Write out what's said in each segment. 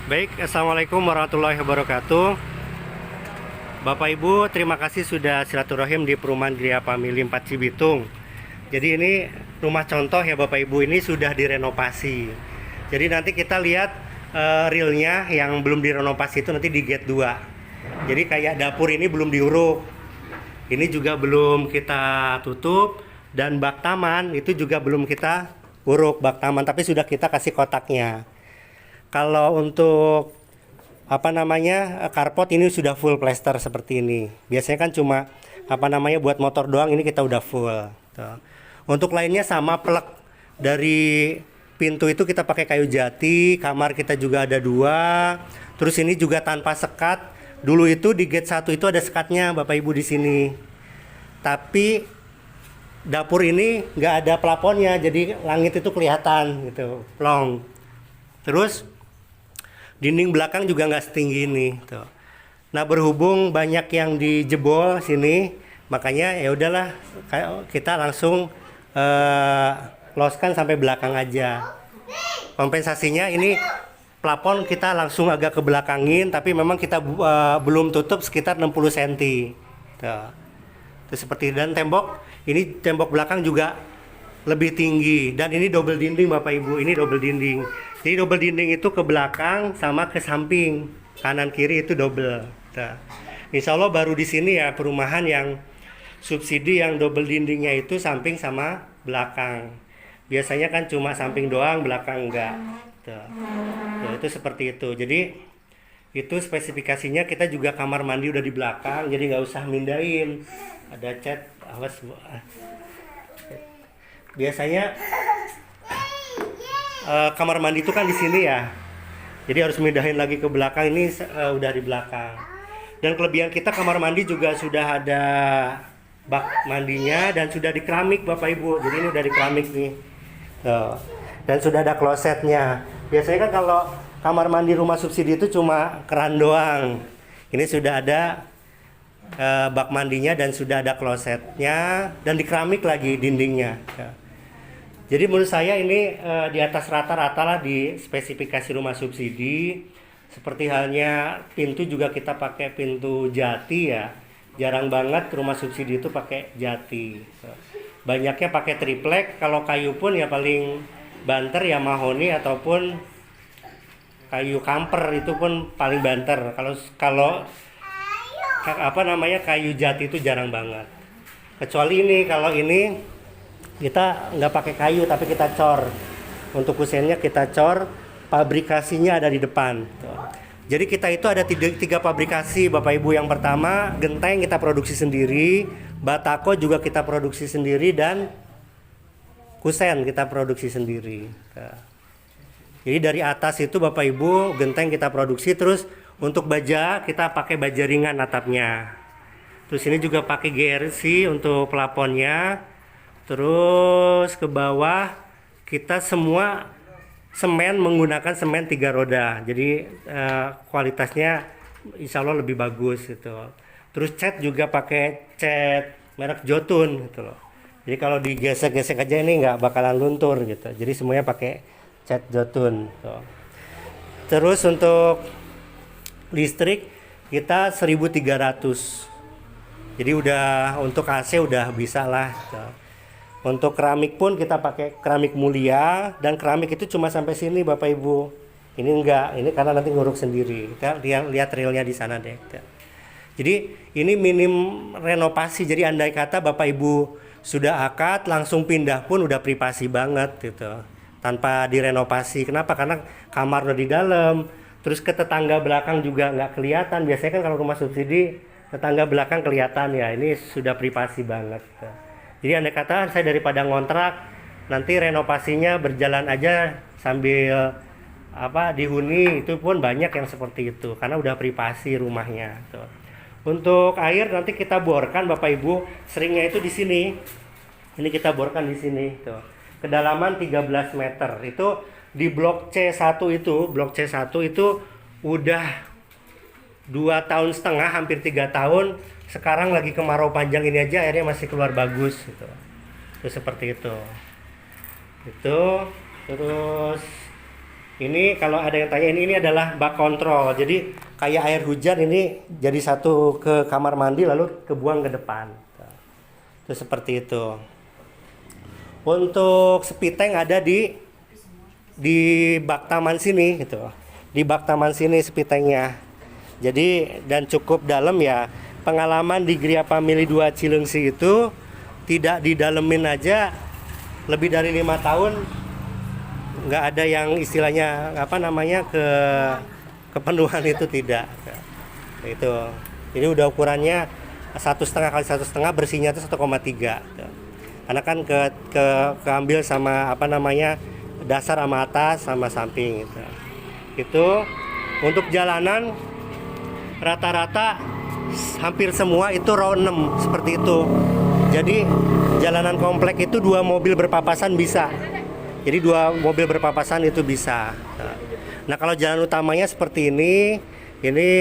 Baik, Assalamualaikum warahmatullahi wabarakatuh. Bapak Ibu, terima kasih sudah silaturahim di perumahan Gria Family 4 Cibitung. Jadi ini rumah contoh ya Bapak Ibu, ini sudah direnovasi. Jadi nanti kita lihat realnya yang belum direnovasi itu nanti di gate 2. Jadi kayak dapur ini belum diuruk. Ini juga belum kita tutup, dan bak taman itu juga belum kita uruk bak taman, tapi sudah kita kasih kotaknya. Kalau untuk carport ini sudah full plester seperti ini. Biasanya kan cuma buat motor doang, ini kita udah full. Tuh. Untuk lainnya sama, plek dari pintu itu kita pakai kayu jati, kamar kita juga ada 2. Terus ini juga tanpa sekat. Dulu itu di gate 1 itu ada sekatnya Bapak Ibu di sini. Tapi dapur ini nggak ada plafonnya, jadi langit itu kelihatan gitu, plong. Terus dinding belakang juga nggak setinggi ini tuh. Nah, berhubung banyak yang dijebol sini, makanya ya udahlah kita langsung loskan sampai belakang aja. Kompensasinya ini plafon kita langsung agak ke belakangin, tapi memang kita belum tutup sekitar 60 cm. Tuh. Itu seperti, dan tembok belakang juga lebih tinggi, dan ini double dinding Bapak Ibu, ini double dinding. Jadi double dinding itu ke belakang sama ke samping, kanan kiri itu double. Nah, insya Allah baru di sini ya perumahan yang subsidi yang double dindingnya itu samping sama belakang. Biasanya kan cuma samping doang, belakang enggak. Tuh, itu seperti itu. Jadi itu spesifikasinya. Kita juga kamar mandi udah di belakang, jadi nggak usah mindahin. Ada cat, awas. Biasanya kamar mandi itu kan di sini ya, jadi harus mindahin lagi ke belakang. Ini udah di belakang. Dan kelebihan kita, kamar mandi juga sudah ada bak mandinya dan sudah di keramik Bapak Ibu. Jadi ini udah di keramik nih. Dan sudah ada klosetnya. Biasanya kan kalau kamar mandi rumah subsidi itu cuma keran doang. Ini sudah ada bak mandinya dan sudah ada klosetnya, dan di keramik lagi dindingnya. Jadi menurut saya ini di atas rata-rata lah di spesifikasi rumah subsidi. Seperti halnya pintu juga kita pakai pintu jati ya. Jarang banget rumah subsidi itu pakai jati. Banyaknya pakai triplek. Kalau kayu pun ya paling banter ya mahoni ataupun kayu kamper, itu pun paling banter. Kalau kayu jati itu jarang banget. Kecuali ini, kalau ini kita nggak pakai kayu tapi kita cor. Untuk kusennya kita cor, pabrikasinya ada di depan. Jadi kita itu ada tiga pabrikasi Bapak Ibu. Yang pertama, genteng kita produksi sendiri, batako juga kita produksi sendiri, dan kusen kita produksi sendiri. Jadi dari atas itu Bapak Ibu, genteng kita produksi. Terus untuk baja kita pakai baja ringan atapnya. Terus ini juga pakai GRC untuk plafonnya. Terus ke bawah kita semua semen menggunakan semen 3 roda. Jadi kualitasnya insya Allah lebih bagus gitu. Terus cat juga pakai cat merek Jotun gitu loh. Jadi kalau digesek-gesek aja ini nggak bakalan luntur gitu. Jadi semuanya pakai cat Jotun gitu. Terus untuk listrik kita 1300. Jadi udah untuk AC udah bisa lah gitu. Untuk keramik pun kita pakai keramik mulia, dan keramik itu cuma sampai sini Bapak Ibu. Ini enggak, ini karena nanti nguruk sendiri. Kita lihat realnya di sana deh. Jadi ini minim renovasi. Jadi andai kata Bapak Ibu sudah akad langsung pindah pun udah privasi banget gitu. Tanpa direnovasi. Kenapa? Karena kamar udah di dalam. Terus ke tetangga belakang juga nggak kelihatan. Biasanya kan kalau rumah subsidi tetangga belakang kelihatan ya. Ini sudah privasi banget. Gitu. Jadi andai kata saya daripada ngontrak, nanti renovasinya berjalan aja sambil dihuni, itu pun banyak yang seperti itu karena udah privasi rumahnya. Tuh. Untuk air nanti kita borkan Bapak Ibu, seringnya itu di sini. Ini kita borkan di sini tuh. Kedalaman 13 meter. Itu di blok C1 itu, udah 2,5 tahun, hampir 3 tahun. Sekarang lagi kemarau panjang ini aja airnya masih keluar bagus gitu. Itu seperti itu. Terus Ini kalau ada yang tanya, ini adalah bak kontrol. Jadi kayak air hujan ini jadi satu ke kamar mandi lalu kebuang ke depan. Itu seperti itu. Untuk speed tank ada di bak taman sini gitu. Di bak taman sini speed tanknya. Jadi dan cukup dalam ya. Pengalaman di Gria Family 2 Cilengsi itu tidak didalemin aja lebih dari 5 tahun, nggak ada yang istilahnya apa namanya kepenuhan itu tidak. Itu ini udah ukurannya 1,5 kali 1,5, bersihnya itu 1,3. Karena kan keambil sama apa namanya dasar sama atas sama samping gitu. Itu untuk jalanan rata-rata hampir semua itu row 6 seperti itu. Jadi jalanan komplek itu 2 mobil berpapasan bisa. Jadi 2 mobil berpapasan itu bisa. Nah kalau jalan utamanya seperti ini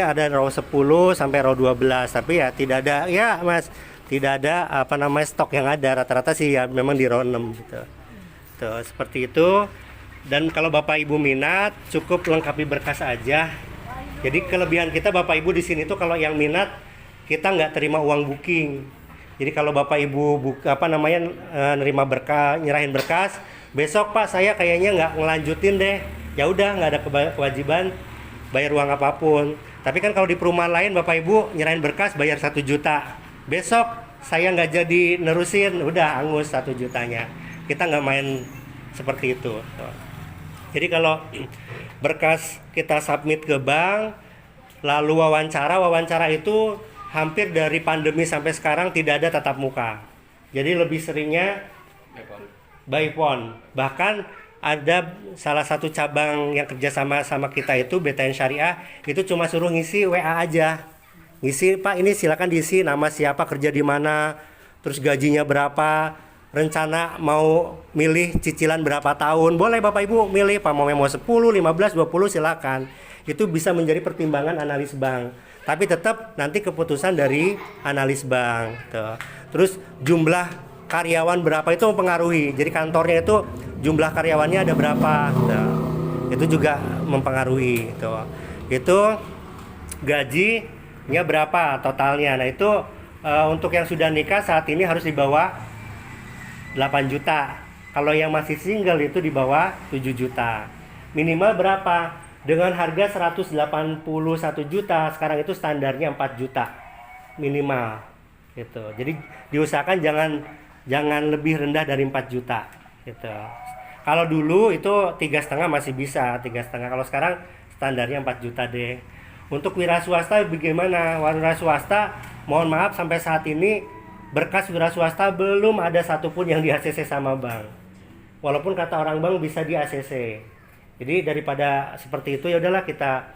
ada row 10 sampai row 12. Tapi ya tidak ada ya Mas, tidak ada apa namanya stok yang ada. Rata-rata sih ya memang di row 6 gitu. Tuh, seperti itu. Dan kalau Bapak Ibu minat cukup lengkapi berkas aja. Jadi kelebihan kita Bapak Ibu di sini tuh kalau yang minat kita nggak terima uang booking. Jadi kalau Bapak Ibu nerima berkas, nyerahin berkas, besok Pak saya kayaknya nggak ngelanjutin deh. Ya udah nggak ada kewajiban bayar uang apapun. Tapi kan kalau di perumahan lain Bapak Ibu nyerahin berkas bayar 1 juta. Besok saya nggak jadi nerusin, udah angus 1 jutanya. Kita nggak main seperti itu. Jadi kalau berkas kita submit ke bank, lalu wawancara itu hampir dari pandemi sampai sekarang tidak ada tatap muka. Jadi lebih seringnya by phone. Bahkan ada salah satu cabang yang kerjasama sama kita itu BTN Syariah, itu cuma suruh ngisi WA aja. Ngisi Pak, ini silakan diisi nama siapa, kerja di mana, terus gajinya berapa, rencana mau milih cicilan berapa tahun. Boleh Bapak Ibu milih Pak, mau 10, 15, 20 silakan. Itu bisa menjadi pertimbangan analis bank. Tapi tetap nanti keputusan dari analis bank. Tuh. Terus jumlah karyawan berapa itu mempengaruhi. Jadi kantornya itu jumlah karyawannya ada berapa. Tuh. Itu juga mempengaruhi. Tuh. Itu gajinya berapa totalnya. Nah itu untuk yang sudah nikah saat ini harus di bawah 8 juta. Kalau yang masih single itu di bawah 7 juta. Minimal berapa? Dengan harga 181 juta, sekarang itu standarnya 4 juta minimal gitu. Jadi diusahakan jangan lebih rendah dari 4 juta gitu. Kalau dulu itu 3,5 masih bisa, 3,5. Kalau sekarang standarnya 4 juta deh. Untuk wira swasta bagaimana? Wira swasta mohon maaf sampai saat ini berkas wira swasta belum ada satupun yang di ACC sama bank. Walaupun kata orang bank bisa di ACC. Jadi daripada seperti itu ya udahlah kita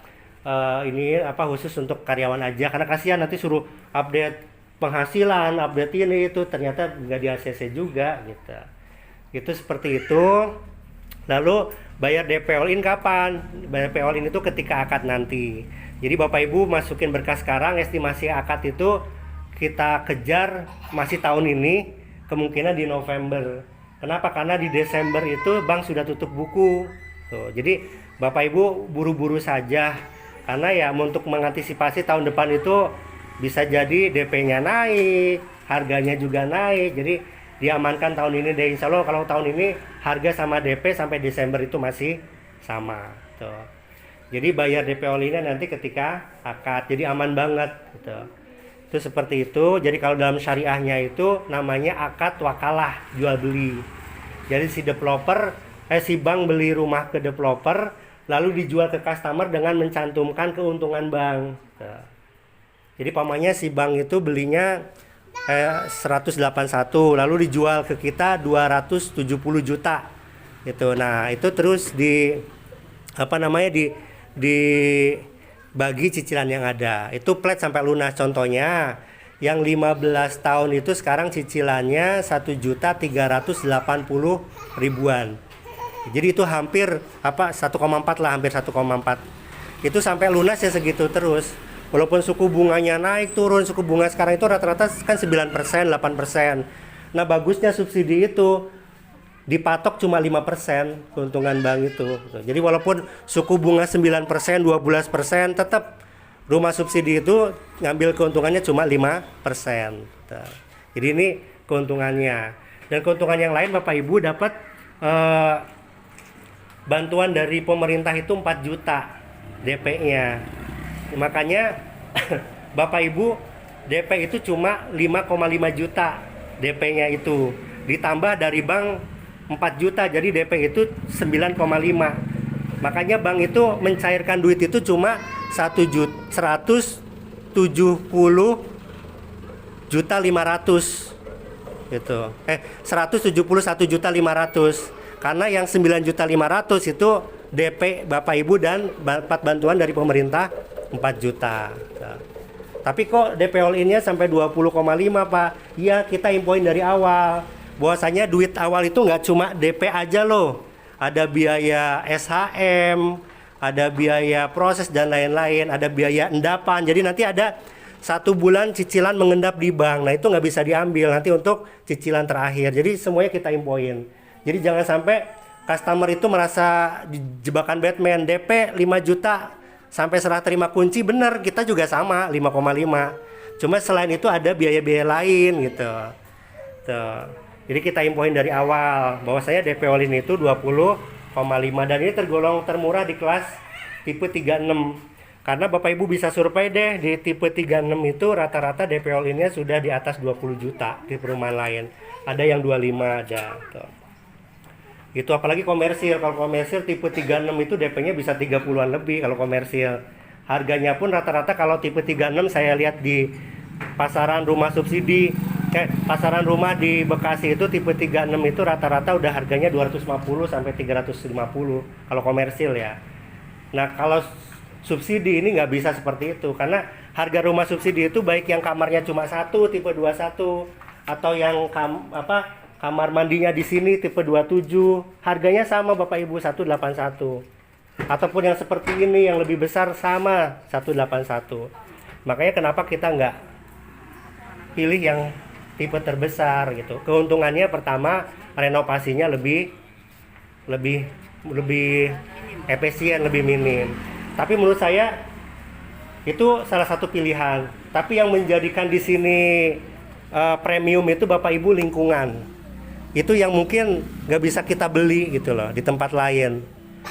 khusus untuk karyawan aja, karena kasihan nanti suruh update penghasilan, update ini itu ternyata nggak di ACC juga gitu. Itu seperti itu. Lalu bayar DP all in kapan? Bayar DP all in itu ketika akad nanti. Jadi Bapak Ibu masukin berkas sekarang, estimasi akad itu kita kejar masih tahun ini, kemungkinan di November. Kenapa? Karena di Desember itu bank sudah tutup buku. Tuh, jadi Bapak Ibu buru-buru saja, karena ya untuk mengantisipasi tahun depan itu bisa jadi DP-nya naik, harganya juga naik. Jadi diamankan tahun ini deh, insya Allah kalau tahun ini harga sama DP sampai Desember itu masih sama. Tuh. Jadi bayar DP all-in nanti ketika akad, jadi aman banget. Gitu. Itu seperti itu. Jadi kalau dalam syariahnya itu namanya akad wakalah jual beli. Jadi si bank beli rumah ke developer, lalu dijual ke customer dengan mencantumkan keuntungan bank. Jadi pamannya si bank itu belinya 181, lalu dijual ke kita 270 juta. Gitu. Nah, itu terus dibagi cicilan yang ada. Itu plat sampai lunas. Contohnya yang 15 tahun itu sekarang cicilannya 1.380.000-an. Jadi itu hampir 1,4 lah, hampir 1,4. Itu sampai lunas ya segitu terus. Walaupun suku bunganya naik turun, suku bunga sekarang itu rata-rata kan 9%, 8%. Nah, bagusnya subsidi itu dipatok cuma 5% keuntungan bank itu. Jadi walaupun suku bunga 9%, 12%, tetap rumah subsidi itu ngambil keuntungannya cuma 5%. Jadi ini keuntungannya. Dan keuntungan yang lain Bapak Ibu dapat bantuan dari pemerintah itu 4 juta DP-nya. Makanya Bapak Ibu DP itu cuma 5,5 juta DP-nya itu. Ditambah dari bank 4 juta, jadi DP itu 9,5. Makanya bank itu mencairkan duit itu cuma 170 juta 500 gitu. 171 juta 500. Karena yang 9 juta 500 itu DP Bapak Ibu dan dapat bantuan dari pemerintah 4 juta. Tapi kok DP all-in-nya sampai 20,5 Pak? Iya, kita infoin dari awal. Bahwasanya duit awal itu nggak cuma DP aja loh. Ada biaya SHM, ada biaya proses dan lain-lain, ada biaya endapan. Jadi nanti ada 1 bulan cicilan mengendap di bank. Nah itu nggak bisa diambil nanti untuk cicilan terakhir. Jadi semuanya kita infoin. Jadi jangan sampai customer itu merasa jebakan Batman. DP 5 juta sampai serah terima kunci, bener, kita juga sama 5,5. Cuma selain itu ada biaya-biaya lain gitu. Tuh. Jadi kita infoin dari awal bahwasanya DP all-in itu 20,5 dan ini tergolong termurah di kelas tipe 36. Karena Bapak Ibu bisa survei deh, di tipe 36 itu rata-rata DP all-in-nya sudah di atas 20 juta di perumahan lain. Ada yang 25 ada. Tuh. Itu apalagi komersil. Kalau komersil tipe 36 itu DP-nya bisa 30-an lebih kalau komersil. Harganya pun rata-rata kalau tipe 36 saya lihat di pasaran rumah subsidi, pasaran rumah di Bekasi itu tipe 36 itu rata-rata udah harganya 250 sampai 350 kalau komersil ya. Nah, kalau subsidi ini nggak bisa seperti itu karena harga rumah subsidi itu baik yang kamarnya cuma 1 tipe 21 atau yang kamar mandinya di sini tipe 27 harganya sama Bapak Ibu 181 ataupun yang seperti ini yang lebih besar sama 181. Makanya kenapa kita nggak pilih yang tipe terbesar gitu. Keuntungannya pertama renovasinya lebih efisien, lebih minim. Tapi menurut saya itu salah satu pilihan. Tapi yang menjadikan di sini premium itu Bapak Ibu lingkungan. Itu yang mungkin nggak bisa kita beli gitu loh di tempat lain.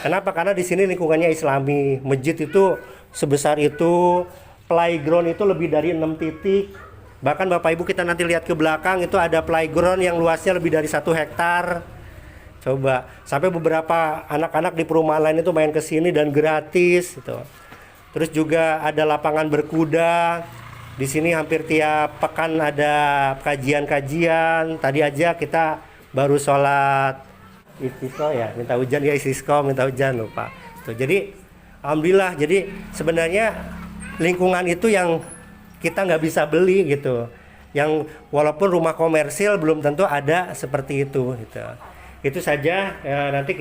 Kenapa? Karena di sini lingkungannya Islami. Masjid itu sebesar itu, playground itu lebih dari 6 titik. Bahkan Bapak Ibu kita nanti lihat ke belakang itu ada playground yang luasnya lebih dari 1 hektar. Coba, sampai beberapa anak-anak di perumahan lain itu main ke sini dan gratis gitu. Terus juga ada lapangan berkuda. Di sini hampir tiap pekan ada kajian-kajian. Tadi aja kita baru sholat istisqa ya, minta hujan ya, istisqa minta hujan lupa. Tuh, jadi alhamdulillah, jadi sebenarnya lingkungan itu yang kita nggak bisa beli gitu. Yang walaupun rumah komersil belum tentu ada seperti itu gitu. Itu saja nanti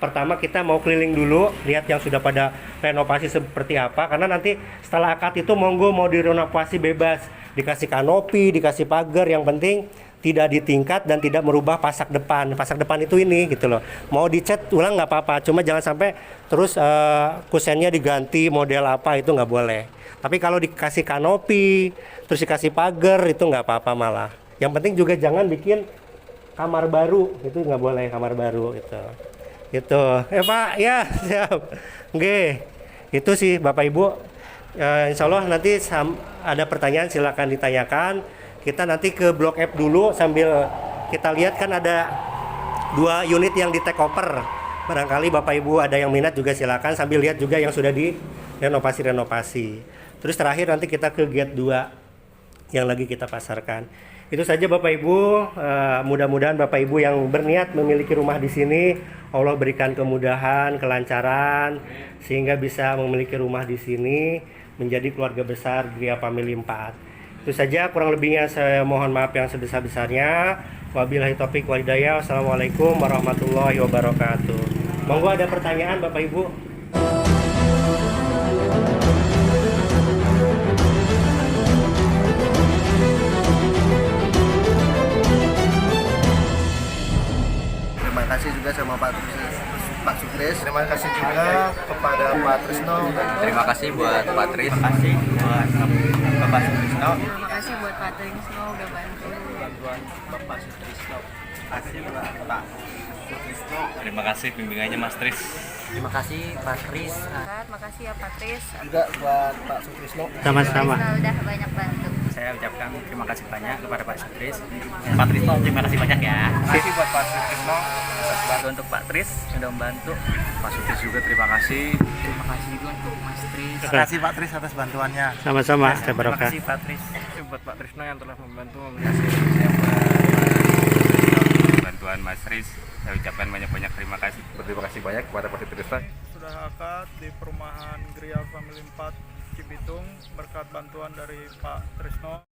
pertama kita mau keliling dulu lihat yang sudah pada renovasi seperti apa, karena nanti setelah akad itu monggo mau direnovasi bebas, dikasih kanopi, dikasih pagar, yang penting tidak ditingkat dan tidak merubah pasak depan itu ini gitu loh. Mau dicat ulang nggak apa-apa, cuma jangan sampai terus kusennya diganti model apa, itu nggak boleh. Tapi kalau dikasih kanopi terus dikasih pagar itu nggak apa-apa malah. Yang penting juga jangan bikin kamar baru, itu nggak boleh kamar baru itu Pak ya siap. Oke, itu sih Bapak Ibu. Insya Allah nanti ada pertanyaan silakan ditanyakan. Kita nanti ke Blok F dulu sambil kita lihat, kan ada 2 unit yang di take over. Barangkali Bapak Ibu ada yang minat juga silakan sambil lihat juga yang sudah di renovasi. Terus terakhir nanti kita ke gate 2 yang lagi kita pasarkan. Itu saja Bapak Ibu, mudah-mudahan Bapak Ibu yang berniat memiliki rumah di sini, Allah berikan kemudahan, kelancaran, sehingga bisa memiliki rumah di sini, menjadi keluarga besar Gria Family 4. Itu saja, kurang lebihnya saya mohon maaf yang sebesar-besarnya. Wabillahi taufiq wal hidayah. Wassalamualaikum warahmatullahi wabarakatuh. Monggo ada pertanyaan Bapak Ibu. Terima kasih juga sama Pak Sutris. Terima kasih juga kepada Pak Trisno. Terima kasih buat Pak Tris. Terima kasih buat Bapak Sutrisno. Terima kasih buat Pak Trisno udah bantu. Bantuan Bapak Sutrisno. Terima kasih buat Pak Sutrisno. Terima kasih bimbingannya Mas Tris. Terima kasih Pak Tris. Terima kasih ya Pak Tris. Juga buat Pak Sutrisno. Sama-sama. Udah banyak bantu. Saya ucapkan terima kasih banyak kepada Pak Sutris. Pak Trisno terima kasih banyak ya. Terima kasih buat Pak Sutrisno. Bantu untuk Pak Tris sudah membantu. Pak Sutris juga terima kasih. Terima kasih juga untuk Mas Tris. Terima kasih Pak Tris atas bantuannya. Sama-sama, saya Terima barokah. kasih Pak Tris. Buat Pak Trisno yang telah membantu bantuan Mas Tris. Saya ucapkan banyak-banyak terima kasih. Terima kasih banyak kepada Pak Trisno. Sudah akad di perumahan Gria Family 4 Cibitung berkat bantuan dari Pak Trisno.